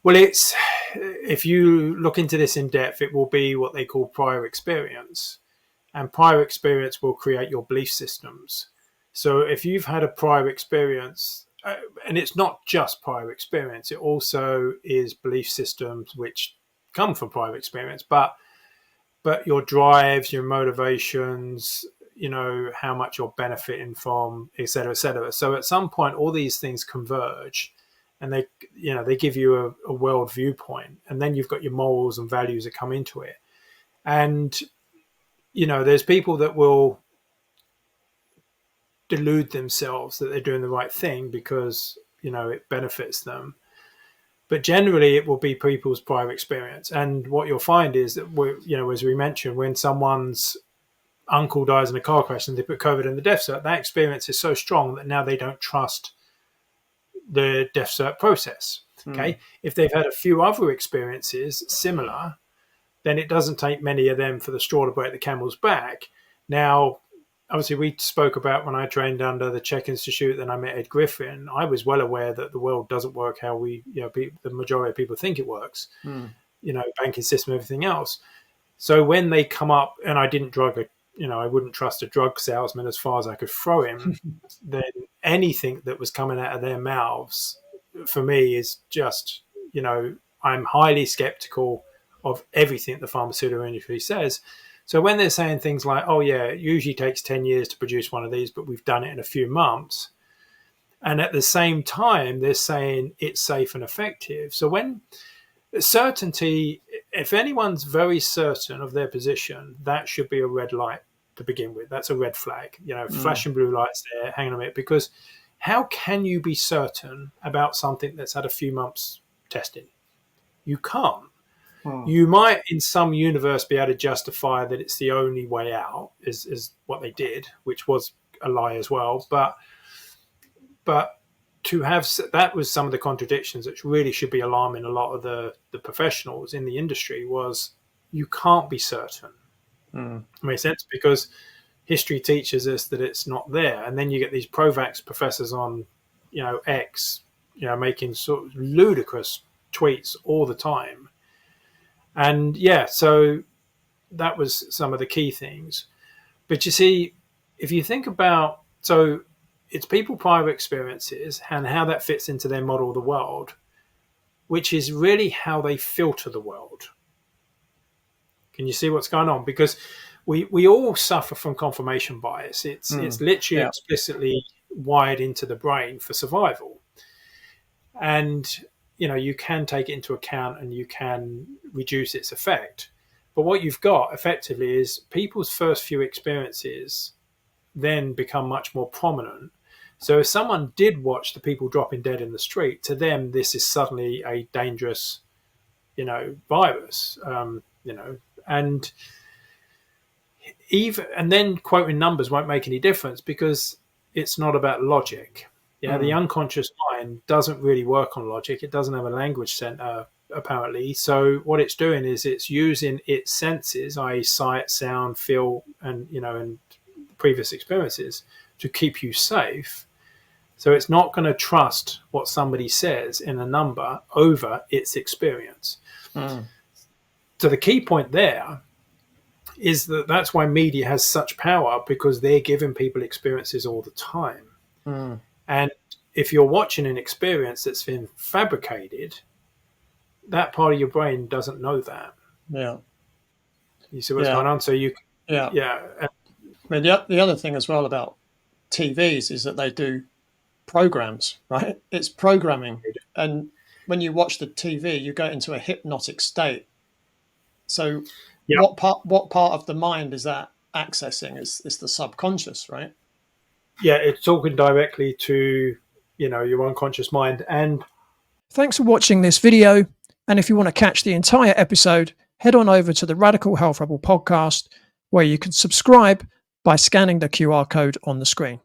Well, it's, if you look into this in depth, it will be what they call prior experience, and prior experience will create your belief systems. So if you've had a prior experience, and it's not just prior experience, it also is belief systems which come from prior experience, but your drives, your motivations, how much you're benefiting from, et cetera, et cetera. So at some point, all these things converge, and they give you a world viewpoint, and then you've got your morals and values that come into it. And there's people that will delude themselves that they're doing the right thing because it benefits them, but generally it will be people's prior experience. And what you'll find is that as we mentioned, when someone's uncle dies in a car crash and they put COVID in the death cert, that experience is so strong that now they don't trust the death cert process. Okay. If they've had a few other experiences similar, then it doesn't take many of them for the straw to break the camel's back. Now, obviously, we spoke about when I trained under the Czech Institute, then I met Ed Griffin. I was well aware that the world doesn't work how the majority of people think it works, banking system, everything else. So when they come up, and I didn't I wouldn't trust a drug salesman as far as I could throw him, then anything that was coming out of their mouths for me is just, I'm highly skeptical of everything the pharmaceutical industry says. So when they're saying things like, oh yeah, it usually takes 10 years to produce one of these, but we've done it in a few months. And at the same time, they're saying it's safe and effective. So when certainty, if anyone's very certain of their position, that should be a red light to begin with. That's a red flag, flashing blue lights there, hanging on a minute, because how can you be certain about something that's had a few months testing? You can't. You might, in some universe, be able to justify that it's the only way out, is what they did, which was a lie as well. But to have, that was some of the contradictions that really should be alarming a lot of the professionals in the industry, was you can't be certain. It makes sense, because history teaches us that it's not there. And then you get these pro-vax professors on, X, making sort of ludicrous tweets all the time. And so that was some of the key things. But you see, if you think about, so it's people prior experiences and how that fits into their model of the world, which is really how they filter the world. Can you see what's going on? Because we all suffer from confirmation bias. It's literally explicitly wired into the brain for survival. And you can take it into account and you can reduce its effect. But what you've got effectively is people's first few experiences then become much more prominent. So if someone did watch the people dropping dead in the street, to them, this is suddenly a dangerous, virus, and then quoting numbers won't make any difference, because it's not about logic. The unconscious mind doesn't really work on logic. It doesn't have a language center, apparently. So what it's doing is it's using its senses, i.e. sight, sound, feel, and previous experiences, to keep you safe. So it's not going to trust what somebody says in a number over its experience. So the key point there is that that's why media has such power, because they're giving people experiences all the time. And if you're watching an experience that's been fabricated, that part of your brain doesn't know that. Yeah. You see what's going on? So you... I mean, the other thing as well about TVs is that they do programs, right? It's programming. And when you watch the TV, you go into a hypnotic state. So what part of the mind is that accessing? Is the subconscious, right? Yeah, it's talking directly to, your unconscious mind. And thanks for watching this video. And if you want to catch the entire episode, head on over to the Radical Health Rebel podcast, where you can subscribe by scanning the QR code on the screen.